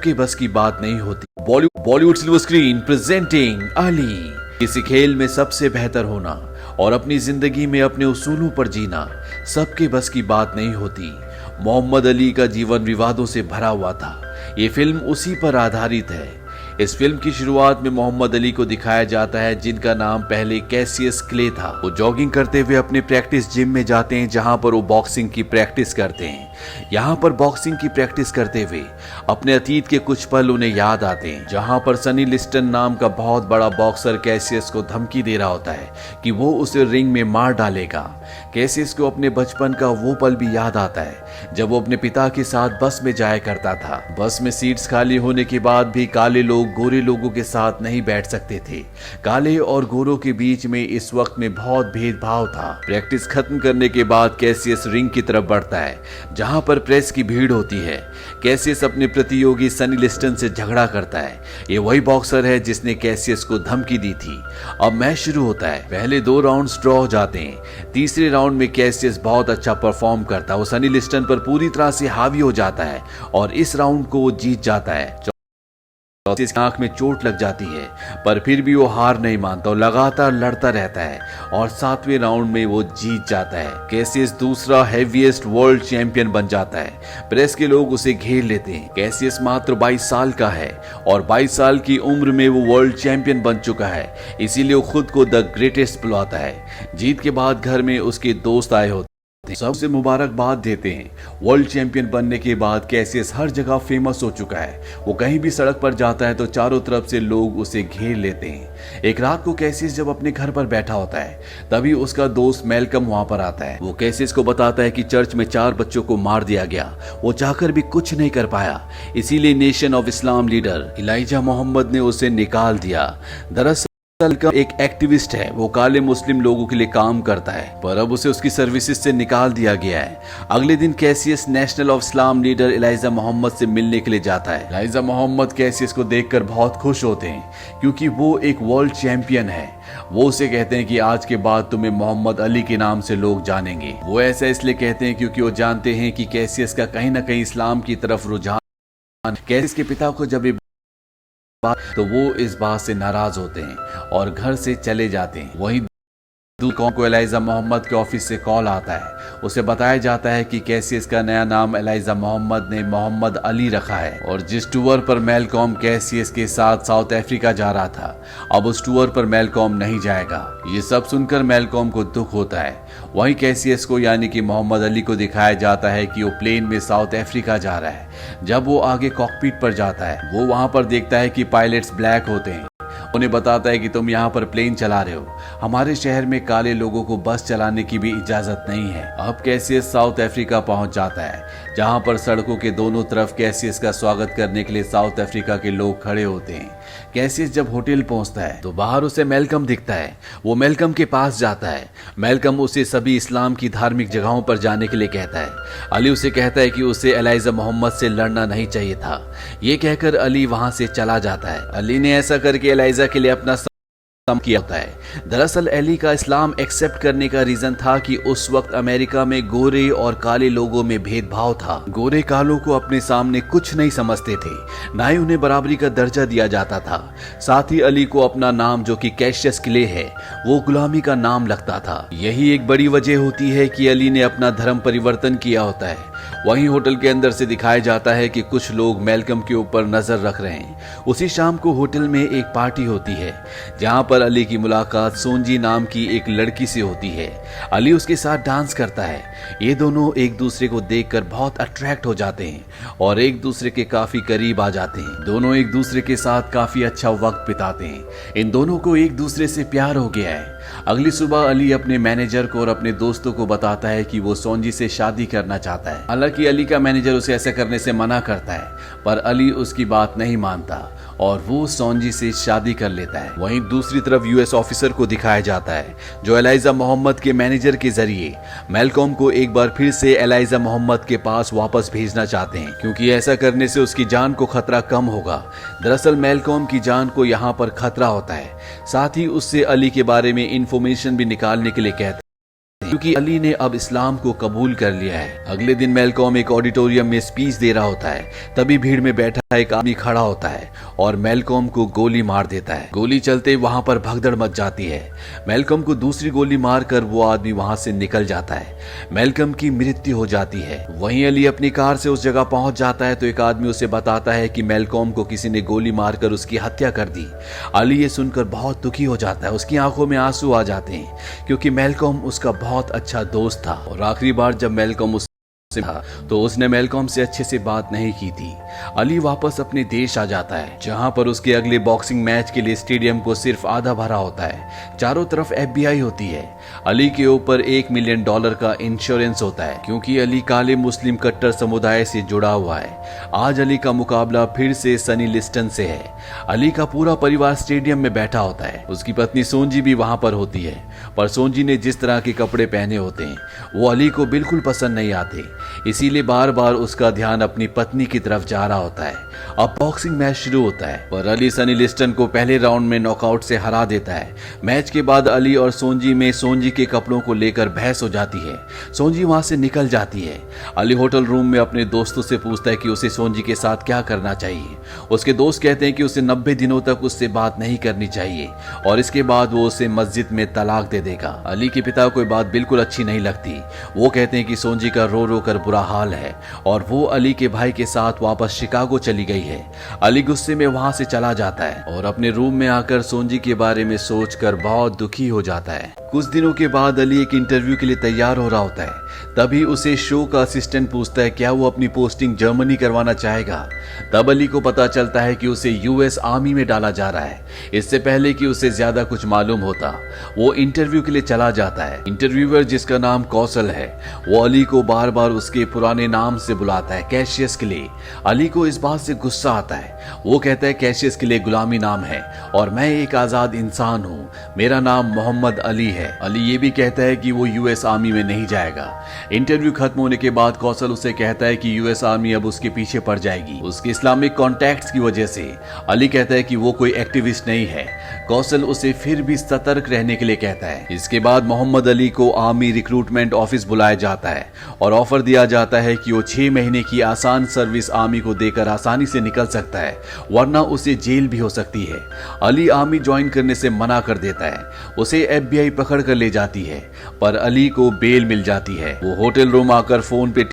सबके बस की बात नहीं होती। Bollywood silver screen presenting Ali. किसी खेल में सबसे बेहतर होना और अपनी जिंदगी में अपने उसूलों पर जीना सबके बस की बात नहीं होती। मोहम्मद अली का जीवन विवादों से भरा हुआ था। ये फिल्म उसी पर आधारित है। इस फिल्म की शुरुआत में मोहम्मद अली को दिखाया जाता है, जिनका नाम पहले कैसियस क्ले था। वो जॉगिंग करते हुए अपने प्रैक्टिस जिम में जाते हैं, जहां पर वो बॉक्सिंग की प्रैक्टिस करते हैं। यहाँ पर बॉक्सिंग की प्रैक्टिस करते हुए अपने अतीत के कुछ पल उन्हें याद आते हैं, जहां पर सनी लिस्टन नाम का बहुत बड़ा बॉक्सर कैसियस को धमकी दे रहा होता है कि वो उसे रिंग में मार डालेगा। कैसियस को अपने बचपन का वो पल भी याद आता है जब वो अपने पिता के साथ बस में जाया करता था। बस में सीट्स खाली होने के बाद भी काले लोग गोरे लोगों के साथ नहीं बैठ सकते थे। काले और गोरों के बीच में इस वक्त में बहुत भेदभाव था। प्रैक्टिस खत्म करने के बाद कैसियस रिंग की तरफ बढ़ता है, जहां पर प्रेस की भीड़ होती है। कैसियस अपने प्रतियोगी सनी लिस्टन से झगड़ा करता है। ये वही बॉक्सर है जिसने कैसियस को धमकी दी थी। अब मैच शुरू होता है। पहले 2 राउंड्स ड्रॉ हो जाते हैं। तीसरे राउंड में कैसियस बहुत अच्छा परफॉर्म करता है। वो सनी लिस्टन पर पूरी तरह से हावी हो जाता है और इस राउंड को वो जीत जाता है। कैसियस की आंख में चोट लग जाती है, पर फिर भी वो हार नहीं मानता और लगातार लड़ता रहता है और 7वें राउंड में वो जीत जाता है। कैसियस दूसरा हेवीएस्ट वर्ल्ड चैंपियन बन जाता है। प्रेस के लोग उसे घेर लेते हैं। कैसियस मात्र 22 साल का है और 22 साल की उम्र में वो वर्ल्ड चैंपियन बन चुका है, इसीलिए वो खुद को द ग्रेटेस्ट बुलाता है। जीत के बाद घर में उसके दोस्त आए होते सबसे मुबारकबाद देते हैं। वर्ल्ड चैंपियन बनने के बाद कैसियस हर जगह फेमस हो चुका है। वो कहीं भी सड़क पर जाता है तो चारों तरफ से लोग उसे घेर लेते हैं। एक रात को कैसियस जब अपने घर पर बैठा होता है, तभी उसका दोस्त मैल्कम वहां पर आता है। वो कैसियस को बताता है कि चर्च में 4 बच्चों को मार दिया गया। वो चाहकर भी कुछ नहीं कर पाया, इसीलिए nation of Islam leader Elijah Muhammad ने उसे निकाल दिया। दरअसल एक एक्टिविस्ट है, वो काले मुस्लिम लोगों के लिए काम करता है, पर अब उसे उसकी सर्विसेज से निकाल दिया गया है। अगले दिन Cassius national of Islam leader Elijah Muhammad से मिलने के लिए जाता है। इलाइजा मोहम्मद कैसियस को देखकर बहुत खुश होते हैं, क्योंकि वो एक वर्ल्ड चैंपियन है। वो उसे कहते हैं कि आज के बाद तुम्हें मोहम्मद अली के नाम से लोग जानेंगे। वो ऐसा इसलिए कहते हैं क्योंकि वो जानते हैं कि कैसियस का कहीं ना कहीं इस्लाम की तरफ रुझान। कैसियस के पिता को जब तो वो इस बात से नाराज होते हैं और घर से चले जाते हैं। वहीं को इलाइजा मोहम्मद के ऑफिस से कॉल आता है। उसे बताया जाता है कि कैसियस का नया नाम इलाइजा मोहम्मद ने मोहम्मद अली रखा है और जिस टूर पर मैल्कॉम कैसियस के साथ साउथ अफ्रीका जा रहा था, अब उस टूर पर मैल्कॉम नहीं जाएगा। ये सब सुनकर मैल्कॉम को दुख होता है। वहीं कैसियस को यानी कि मोहम्मद अली को दिखाया जाता है कि वो प्लेन में साउथ अफ्रीका जा रहा है। जब वो आगे कॉकपिट पर जाता है, वो वहां पर देखता है कि पायलट्स ब्लैक होते हैं। उन्हें बताता है कि तुम यहाँ पर प्लेन चला रहे हो, हमारे शहर में काले लोगों को बस चलाने की भी इजाजत नहीं है। अब कैसियस साउथ अफ्रीका पहुंच जाता है, जहां पर सड़कों के दोनों तरफ कैसियस का स्वागत करने के लिए साउथ अफ्रीका के लोग खड़े होते हैं। कैसियस जब होटल पहुंचता है तो बाहर उसे मैल्कम दिखता है। वो मैल्कम के पास जाता है। मैल्कम उसे सभी इस्लाम की धार्मिक जगहों पर जाने के लिए कहता है। अली उसे कहता है कि उसे इलाइजा मोहम्मद से लड़ना नहीं चाहिए था। ये कहकर अली वहां से चला जाता है। अली ने ऐसा करके इलाइजा के लिए अपना किया होता है। दरअसल अली का इस्लाम एक्सेप्ट करने का रीजन था कि उस वक्त अमेरिका में गोरे और काले लोगों में भेदभाव था। गोरे कालों को अपने सामने कुछ नहीं समझते थे, ना ही उन्हें बराबरी का दर्जा दिया जाता था। साथ ही अली को अपना नाम जो कि कैसियस क्ले है, वो गुलामी का नाम लगता था। यही एक बड़ी वजह होती है कि अली ने अपना धर्म परिवर्तन किया होता है। वहीं होटल के अंदर से दिखाया जाता है कि कुछ लोग मैल्कम के ऊपर नजर रख रहे हैं। उसी शाम को होटल में एक पार्टी होती है, जहां पर अली की मुलाकात सोंजी नाम की एक लड़की से होती है। अली उसके साथ डांस करता है। ये दोनों एक दूसरे को देखकर बहुत अट्रैक्ट हो जाते हैं और एक दूसरे के काफी करीब आ जाते हैं। दोनों एक दूसरे के साथ काफी अच्छा वक्त बिताते हैं। इन दोनों को एक दूसरे से प्यार हो गया है। अगली सुबह अली अपने मैनेजर को और अपने दोस्तों को बताता है कि वो सोंजी से शादी करना चाहता है। हालांकि अली का मैनेजर उसे ऐसा करने से मना करता है, पर अली उसकी बात नहीं मानता और वो सोंजी से शादी कर लेता है। वहीं दूसरी तरफ यूएस ऑफिसर को दिखाया जाता है, जो इलाइजा मोहम्मद के मैनेजर के जरिए मैल्कॉम को एक बार फिर से इलाइजा मोहम्मद के पास वापस भेजना चाहते हैं, क्योंकि ऐसा करने से उसकी जान को खतरा कम होगा। दरअसल मैल्कॉम की जान को यहाँ पर खतरा होता है। साथ ही उससे अली के बारे में इंफॉर्मेशन भी निकालने के लिए कहते हैं। क्योंकि अली ने अब इस्लाम को कबूल कर लिया है। अगले दिन मैलकॉम एक ऑडिटोरियम में स्पीच दे रहा होता है, तभी भीड़ में बैठा एक आदमी खड़ा होता है और मैलकॉम को गोली मार देता है। गोली चलते वहां पर भगदड़ मच जाती है। मैलकॉम को दूसरी गोली मारकर वो आदमी वहां से निकल जाता है। मैलकॉम की मृत्यु हो जाती है। वहीं अली अपनी कार से उस जगह पहुंच जाता है तो एक आदमी उसे बताता है कि मैलकॉम को किसी ने गोली मारकर उसकी हत्या कर दी। अली ये सुनकर बहुत दुखी हो जाता है, उसकी आंखों में आंसू आ जाते हैं क्योंकि मैलकॉम उसका बहुत अच्छा दोस्त था और आखिरी बार जब मैलकॉम था तो उसने मैलकॉम से अच्छे से बात नहीं की थी। अली वापस अपने देश आ जाता है जहां पर उसके अगले बॉक्सिंग मैच के लिए स्टेडियम को सिर्फ आधा भरा होता है। चारों तरफ FBI होती है। अली के ऊपर $1 मिलियन का इंश्योरेंस होता है क्योंकि अली काले मुस्लिम कट्टर समुदाय से जुड़ा हुआ है। आज अली का मुकाबला फिर से सनी लिस्टन से है। अली का पूरा परिवार स्टेडियम में बैठा होता है। उसकी पत्नी सोंजी भी वहां पर होती है, पर सोंजी ने जिस तरह के कपड़े पहने होते हैं वो अली को बिल्कुल पसंद नहीं आते, इसीलिए बार बार उसका ध्यान अपनी पत्नी की तरफ जा रहा होता है। अब बॉक्सिंग मैच शुरू होता है पर अली सनी लिस्टन को पहले राउंड में नॉकआउट से हरा देता है। मैच के बाद अली और सोंजी में सोंजी के कपड़ों को लेकर बहस हो जाती है। सोंजी वहां से निकल जाती है। अली होटल रूम में अपने दोस्तों से पूछता है कि उसे सोंजी के साथ क्या करना चाहिए। उसके दोस्त कहते हैं कि उसे 90 दिनों तक उससे बात नहीं करनी चाहिए और इसके बाद वो उसे मस्जिद में तलाक दे देगा। अली के पिता को बात बिल्कुल अच्छी नहीं लगती। वो कहते हैं कि सोंजी का रो रो कर बुरा हाल है और वो अली के भाई के साथ वापस शिकागो चली गई है। अली गुस्से में वहां से चला जाता है और अपने रूम में आकर सोंजी के बारे में सोचकर बहुत दुखी हो जाता है। कुछ दिनों के बाद अली एक इंटरव्यू के लिए तैयार हो रहा होता है, तभी उसे शो का असिस्टेंट पूछता है क्या वो अपनी पोस्टिंग जर्मनी करवाना चाहेगा। तब अली को पता चलता है कि उसे US आर्मी में डाला जा रहा है। इससे पहले कि उसे ज्यादा कुछ मालूम होता वो इंटरव्यू के लिए चला जाता है। इंटरव्यूअर जिसका नाम कौशल है वो अली को बार बार उसके पुराने नाम से बुलाता है, कैशियस क्ले। अली को इस बात से गुस्सा आता है। वो कहता है कैशियस क्ले गुलामी नाम है और मैं एक आजाद इंसान हूँ, मेरा नाम मोहम्मद अली है। अली ये भी कहता है कि वो US आर्मी में नहीं जाएगा। इंटरव्यू खत्म होने के बाद कौशल उसे कहता है कि US आर्मी अब उसके पीछे पड़ जाएगी उसके इस्लामिक कॉन्टैक्ट्स की वजह से। अली कहता है कि वो कोई एक्टिविस्ट नहीं है। कौशल उसे फिर भी सतर्क रहने के लिए कहता है। इसके बाद मोहम्मद अली को आर्मी रिक्रूटमेंट ऑफिस बुलाया जाता है और ऑफर दिया जाता है कि वो 6 महीने की आसान सर्विस आर्मी को देकर आसानी से निकल सकता है, वरना उसे जेल भी हो सकती है। अली आर्मी ज्वाइन करने से मना कर देता है। उसे FBI पकड़ कर ले जाती है पर अली को बेल मिल जाती है। वो होटल रूम आकर फोन पे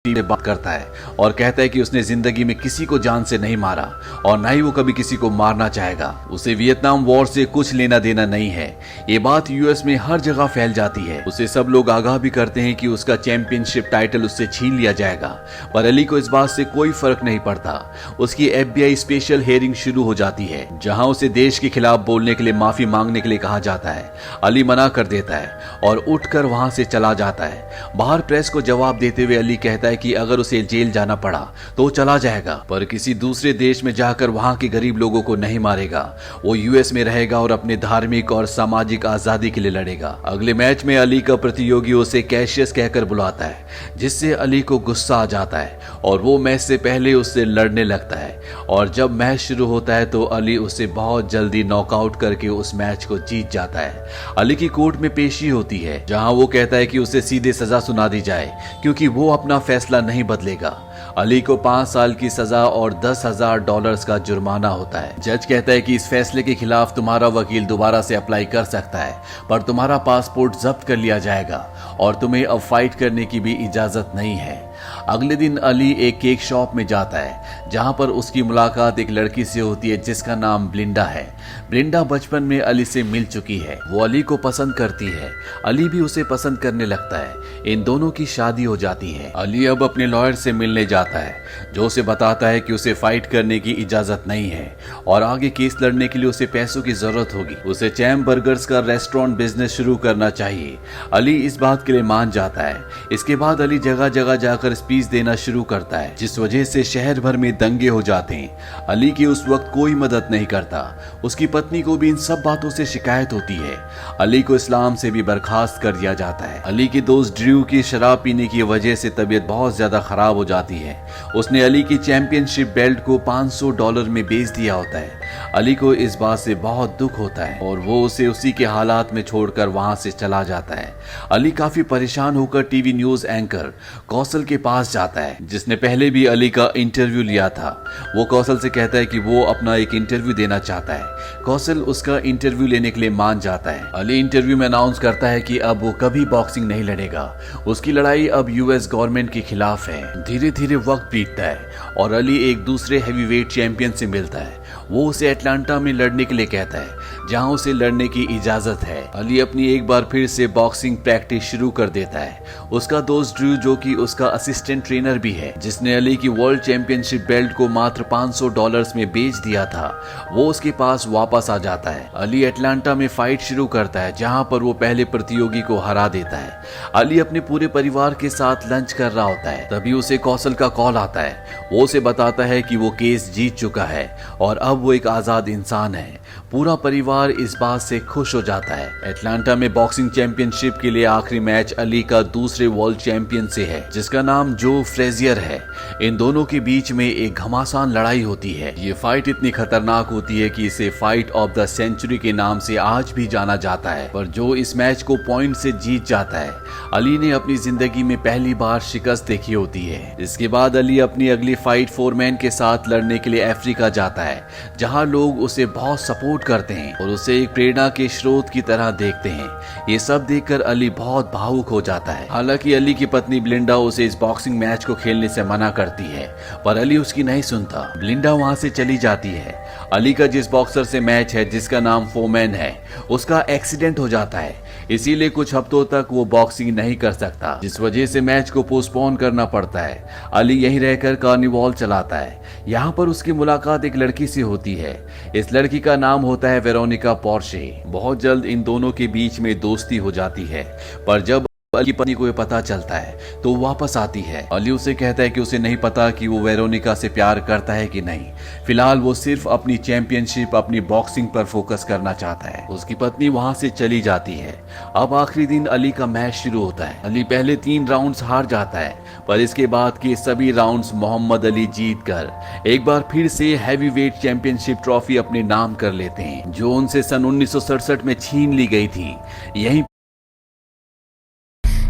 बात करता है और कहता है कि उसने जिंदगी में किसी को जान से नहीं मारा और ना ही वो कभी किसी को मारना चाहेगा। उसे वियतनाम वॉर से कुछ लेना देना नहीं है। ये बात US में हर जगह फैल जाती है। उसे सब लोग आगाह भी करते हैं कि उसका चैंपियनशिप टाइटल उससे छीन लिया जाएगा, पर अली को इस बात से कोई फर्क नहीं पड़ता। उसकी FBI स्पेशल हियरिंग शुरू हो जाती है जहां उसे देश के खिलाफ बोलने के लिए माफी मांगने के लिए कहा जाता है। अली मना कर देता है और उठकर वहां से चला जाता है। बाहर प्रेस को जवाब देते हुए अली कहता है कि अगर उसे जेल जाना पड़ा तो वो चला जाएगा, पर किसी दूसरे देश में जाकर वहां के गरीब लोगों को नहीं मारेगा। वो US में रहेगा और अपने धार्मिक और सामाजिक आजादी के लिए लड़ेगा। अगले मैच में अली का प्रतियोगी उसे कैशियस कहकर बुलाता है, जिससे अली को गुस्सा आ जाता है और वो मैच से पहले उससे लड़ने लगता है। और जब मैच शुरू होता है तो अली उसे बहुत जल्दी नॉकआउट करके उस मैच को जीत जाता है। अली की कोर्ट में पेशी होती है जहां वो कहता है कि उसे सीधे सजा सुना दी जाए क्योंकि वो अपना फैसला नहीं बदलेगा। अली को 5 साल की सजा और $10,000 का जुर्माना होता है। जज कहता है कि इस फैसले के खिलाफ तुम्हारा वकील दोबारा से अप्लाई कर सकता है, पर तुम्हारा पासपोर्ट जब्त कर लिया जाएगा और तुम्हें अब फाइट करने की भी इजाजत नहीं है। अगले दिन अली एक केक शॉप में जाता है जहां पर उसकी मुलाकात एक लड़की से होती है जिसका नाम ब्लिंडा है। ब्लिंडा बचपन में अली से मिल चुकी है। वो अली को पसंद करती है, अली भी उसे पसंद करने लगता है। इन दोनों की शादी हो जाती है। अली अब अपने लॉयर से मिलने जाता है जो उसे बताता है कि उसे फाइट करने की इजाजत नहीं है और आगे केस लड़ने के लिए उसे पैसों की जरूरत होगी। उसे चैम बर्गर्स का रेस्टोरेंट बिजनेस शुरू करना चाहिए। अली इस बात के लिए मान जाता है। इसके बाद अली जगह जगह जाकर स्पीच देना शुरू करता है, जिस वजह से शहर भर में दंगे हो जाते हैं। अली की उस वक्त कोई मदद नहीं करता। उसकी पत्नी को भी इन सब बातों से शिकायत होती है। अली को इस्लाम से भी बर्खास्त कर दिया जाता है। अली के दोस्त ड्रू की शराब पीने की वजह से तबीयत बहुत ज्यादा खराब हो जाती है। उसने अली की चैंपियनशिप बेल्ट को $500 में बेच दिया होता है। अली को इस बात से बहुत दुख होता है और वो उसे उसी के हालात में छोड़कर वहां से चला जाता है। अली काफी परेशान होकर टीवी न्यूज एंकर कौशल के पास जाता है, जिसने पहले भी अली का इंटरव्यू लिया था। वो कौशल से कहता है कि वो अपना एक इंटरव्यू देना चाहता है। कौशल उसका इंटरव्यू लेने के लिए मान जाता है। अली इंटरव्यू में अनाउंस करता है कि अब वो कभी बॉक्सिंग नहीं लड़ेगा। उसकी लड़ाई अब यूएस गवर्नमेंट के खिलाफ है। धीरे धीरे वक्त बीतता है और अली एक दूसरे हैवीवेट चैंपियन से मिलता है। वो उसे अटलांटा में लड़ने के लिए कहता है, जहां उसे लड़ने की इजाजत है। अली अपनी एक बार फिर से बॉक्सिंग प्रैक्टिस शुरू कर देता है। उसका दोस्त ड्रू, जो कि उसका असिस्टेंट ट्रेनर भी है, जिसने अली की वर्ल्ड चैंपियनशिप बेल्ट को मात्र $500 में बेच दिया था, वो उसके पास वापस आ जाता है। अली अटलांटा में फाइट शुरू करता है, जहां पर वो पहले प्रतियोगी को हरा देता है। अली अपने पूरे परिवार के साथ लंच कर रहा होता है, तभी उसे कौशल का कॉल आता है। वो उसे बताता है कि वो केस जीत चुका है और अब वो एक आजाद इंसान है। पूरा परिवार इस बात से खुश हो जाता है। अटलांटा में बॉक्सिंग चैंपियनशिप के लिए आखिरी मैच अली का दूसरे वर्ल्ड चैंपियन से है, जिसका नाम जो फ्रेजियर है। इन दोनों के बीच में एक घमासान लड़ाई होती है। ये फाइट इतनी खतरनाक होती है कि इसे फाइट ऑफ द सेंचुरी के नाम से आज भी जाना जाता है। पर जो इस मैच को पॉइंट से जीत जाता है, अली ने अपनी जिंदगी में पहली बार शिकस्त देखी होती है। इसके बाद अली अपनी अगली फाइट फोरमैन के साथ लड़ने के लिए अफ्रीका जाता है, जहां लोग उसे बहुत सपोर्ट करते हैं और उसे एक प्रेरणा के स्रोत की तरह देखते हैं। ये सब देखकर अली बहुत भावुक हो जाता है। हालांकि अली की पत्नी ब्लिंडा उसे इस बॉक्सिंग मैच को खेलने से मना करती है, पर अली उसकी नहीं सुनता। ब्लिंडा वहां से चली जाती है। अली का जिस बॉक्सर से मैच है, जिसका नाम फोरमैन है, उसका एक्सीडेंट हो जाता है, इसीलिए कुछ हफ्तों तक वो बॉक्सिंग नहीं कर सकता, जिस वजह से मैच को पोस्टपोन करना पड़ता है। अली यहीं रहकर कार्निवाल चलाता है। यहाँ पर उसकी मुलाकात एक लड़की से होती है। इस लड़की का नाम होता है वेरोनिका पोर्शे। बहुत जल्द इन दोनों के बीच में दोस्ती हो जाती है, पर जब अली की पत्नी को ये पता चलता है तो वो वापस आती है। अली उसे कहता है कि उसे नहीं पता कि वो वेरोनिका से प्यार करता है कि नहीं। फिलहाल वो सिर्फ अपनी चैंपियनशिप, अपनी बॉक्सिंग पर फोकस करना चाहता है। उसकी पत्नी वहां से चली जाती है। अब आखिरी दिन अली का मैच शुरू होता है। अली पहले 3 राउंड्स हार जाता है, पर इसके बाद के सभी राउंड्स मोहम्मद अली जीतकर एक बार फिर से हैवीवेट चैंपियनशिप ट्रॉफी अपने नाम कर लेते हैं, जो उनसे सन 1967 में छीन ली गई थी। यहीं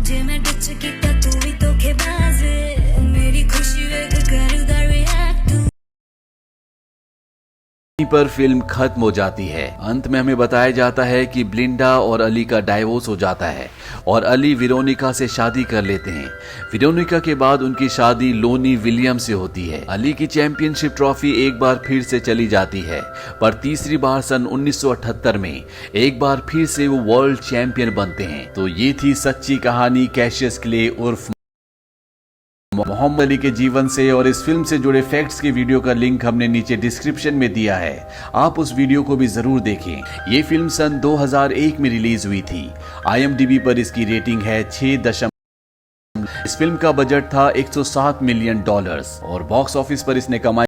जे मैं टच कीता तू भी धोखेबाज, मेरी खुशी वेख करदा रिएक्ट तू। यहीं पर फिल्म खत्म हो जाती है। अंत में हमें बताया जाता है कि ब्लिंडा और अली का डाइवोर्स हो जाता है और अली वेरोनिका से शादी कर लेते हैं। वेरोनिका के बाद उनकी शादी लोनी विलियम से होती है। अली की चैंपियनशिप ट्रॉफी एक बार फिर से चली जाती है, पर तीसरी बार सन 1978 में एक बार फिर से वो वर्ल्ड चैंपियन बनते हैं। तो ये थी सच्ची कहानी कैशियस क्ले उर्फ मोहम्मद अली के जीवन से, और इस फिल्म से जुड़े फैक्ट्स की वीडियो का लिंक हमने नीचे डिस्क्रिप्शन में दिया है। आप उस वीडियो को भी जरूर देखें। ये फिल्म सन 2001 में रिलीज हुई थी। IMDb पर इसकी रेटिंग है 6। इस फिल्म का बजट था $107 मिलियन और बॉक्स ऑफिस पर इसने कमाई